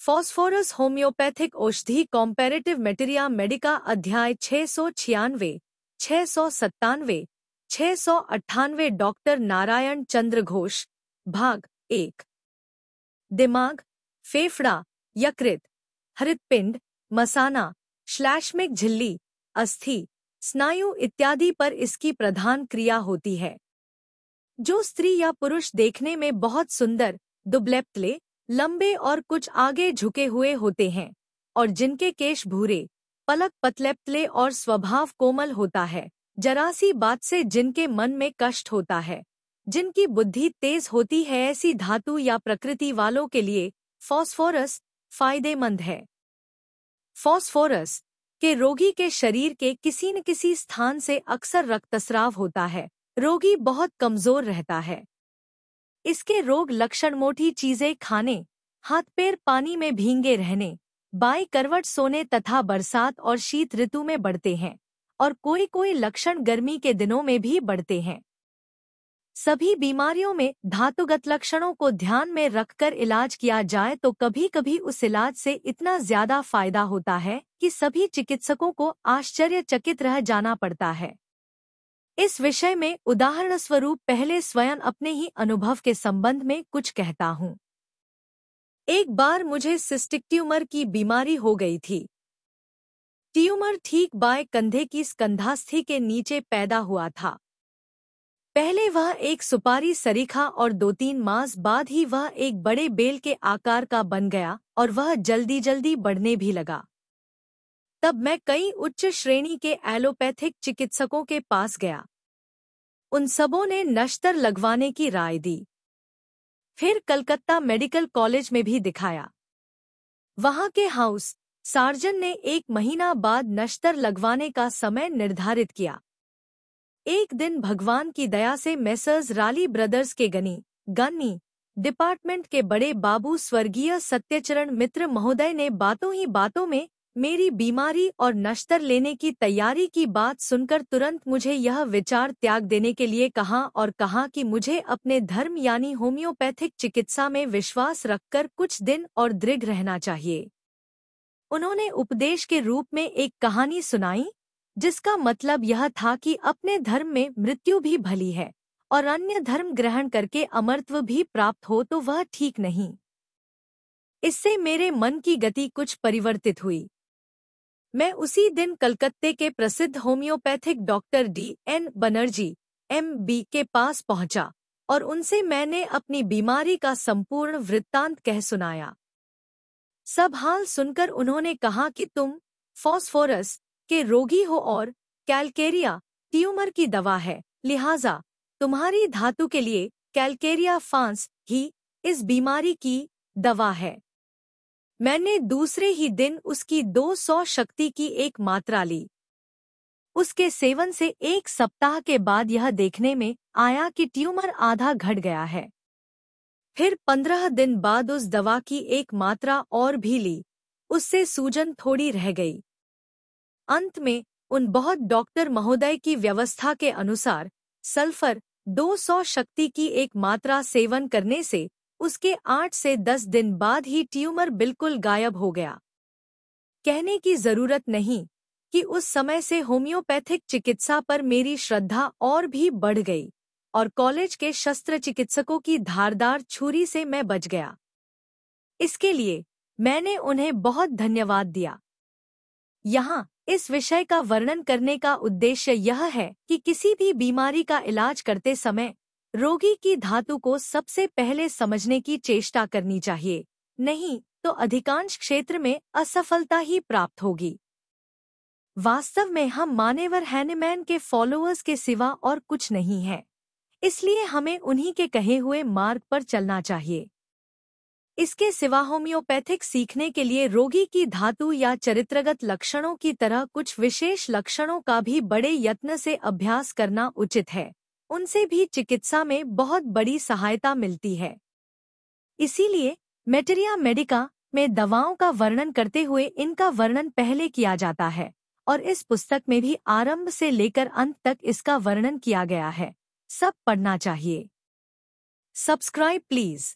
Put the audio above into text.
Phosphorus homeopathic औषधि कॉम्पैरेटिव मेटेरिया Medica अध्याय 696, 697, 698 doctor Narayan चंद्र घोष भाग 1। दिमाग, फेफड़ा, यकृत, हृदपिंड, मसाना, श्लैष्मिक झिल्ली, अस्थि, स्नायु इत्यादि पर इसकी प्रधान क्रिया होती है। जो स्त्री या पुरुष देखने में बहुत सुंदर, दुबले, लंबे और कुछ आगे झुके हुए होते हैं और जिनके केश भूरे, पलक पतले और स्वभाव कोमल होता है, जरा सी बात से जिनके मन में कष्ट होता है, जिनकी बुद्धि तेज होती है, ऐसी धातु या प्रकृति वालों के लिए फॉस्फोरस फायदेमंद है। फॉस्फोरस के रोगी के शरीर के किसी न किसी स्थान से अक्सर रक्तस्राव होता है। रोगी बहुत कमजोर रहता है। इसके रोग लक्षण मोटी चीजें खाने, हाथ पैर पानी में भींगे रहने, बाई करवट सोने तथा बरसात और शीत ऋतु में बढ़ते हैं और कोई लक्षण गर्मी के दिनों में भी बढ़ते हैं। सभी बीमारियों में धातुगत लक्षणों को ध्यान में रखकर इलाज किया जाए तो कभी कभी उस इलाज से इतना ज्यादा फायदा होता है कि सभी चिकित्सकों को आश्चर्यचकित रह जाना पड़ता है। इस विषय में उदाहरण स्वरूप पहले स्वयं अपने ही अनुभव के संबंध में कुछ कहता हूँ। एक बार मुझे सिस्टिक ट्यूमर की बीमारी हो गई थी। ट्यूमर ठीक बाएं कंधे की स्कंधास्थि के नीचे पैदा हुआ था। पहले वह एक सुपारी सरीखा और 2-3 मास बाद ही वह एक बड़े बेल के आकार का बन गया और वह जल्दी बढ़ने भी लगा। तब मैं कई उच्च श्रेणी के एलोपैथिक चिकित्सकों के पास गया। उन सबों ने नश्तर लगवाने की राय दी। फिर कलकत्ता मेडिकल कॉलेज में भी दिखाया। वहां के हाउस सर्जन ने 1 महीना बाद नश्तर लगवाने का समय निर्धारित किया। एक दिन भगवान की दया से मेसर्स राली ब्रदर्स के गनी डिपार्टमेंट के बड़े बाबू स्वर्गीय सत्यचरण मित्र महोदय ने बातों ही बातों में मेरी बीमारी और नश्तर लेने की तैयारी की बात सुनकर तुरंत मुझे यह विचार त्याग देने के लिए कहा और कहा कि मुझे अपने धर्म यानी होम्योपैथिक चिकित्सा में विश्वास रखकर कुछ दिन और दृढ़ रहना चाहिए। उन्होंने उपदेश के रूप में एक कहानी सुनाई जिसका मतलब यह था कि अपने धर्म में मृत्यु भी भली है और अन्य धर्म ग्रहण करके अमरत्व भी प्राप्त हो तो वह ठीक नहीं। इससे मेरे मन की गति कुछ परिवर्तित हुई। मैं उसी दिन कलकत्ते के प्रसिद्ध homeopathic doctor D.N. Banerjee M.B. के पास पहुंचा और उनसे मैंने अपनी बीमारी का संपूर्ण वृत्तांत कह सुनाया। सब हाल सुनकर उन्होंने कहा कि तुम फॉस्फोरस के रोगी हो और कैलकेरिया ट्यूमर की दवा है, लिहाजा तुम्हारी धातु के लिए कैलकेरिया फांस ही इस बीमारी की दवा है। मैंने दूसरे ही दिन उसकी 200 शक्ति की एक मात्रा ली। उसके सेवन से 1 सप्ताह के बाद यह देखने में आया कि ट्यूमर आधा घट गया है। फिर 15 दिन बाद उस दवा की 1 मात्रा और भी ली, उससे सूजन थोड़ी रह गई। अंत में उन बहुत डॉक्टर महोदय की व्यवस्था के अनुसार सल्फर 200 शक्ति की 1 मात्रा सेवन करने से उसके 8 से 10 दिन बाद ही ट्यूमर बिल्कुल गायब हो गया। कहने की जरूरत नहीं कि उस समय से होम्योपैथिक चिकित्सा पर मेरी श्रद्धा और भी बढ़ गई और कॉलेज के शस्त्र चिकित्सकों की धारदार छुरी से मैं बच गया। इसके लिए मैंने उन्हें बहुत धन्यवाद दिया। यहाँ इस विषय का वर्णन करने का उद्देश्य यह है कि किसी भी बीमारी का इलाज करते समय रोगी की धातु को सबसे पहले समझने की चेष्टा करनी चाहिए, नहीं तो अधिकांश क्षेत्र में असफलता ही प्राप्त होगी। वास्तव में हम मानेवर हैनेमैन के फॉलोअर्स के सिवा और कुछ नहीं है, इसलिए हमें उन्हीं के कहे हुए मार्ग पर चलना चाहिए। इसके सिवा होम्योपैथिक सीखने के लिए रोगी की धातु या चरित्रगत लक्षणों की तरह कुछ विशेष लक्षणों का भी बड़े यत्न से अभ्यास करना उचित है। उनसे भी चिकित्सा में बहुत बड़ी सहायता मिलती है। इसीलिए मेटेरिया मेडिका में दवाओं का वर्णन करते हुए इनका वर्णन पहले किया जाता है और इस पुस्तक में भी आरंभ से लेकर अंत तक इसका वर्णन किया गया है। सब पढ़ना चाहिए। Subscribe please.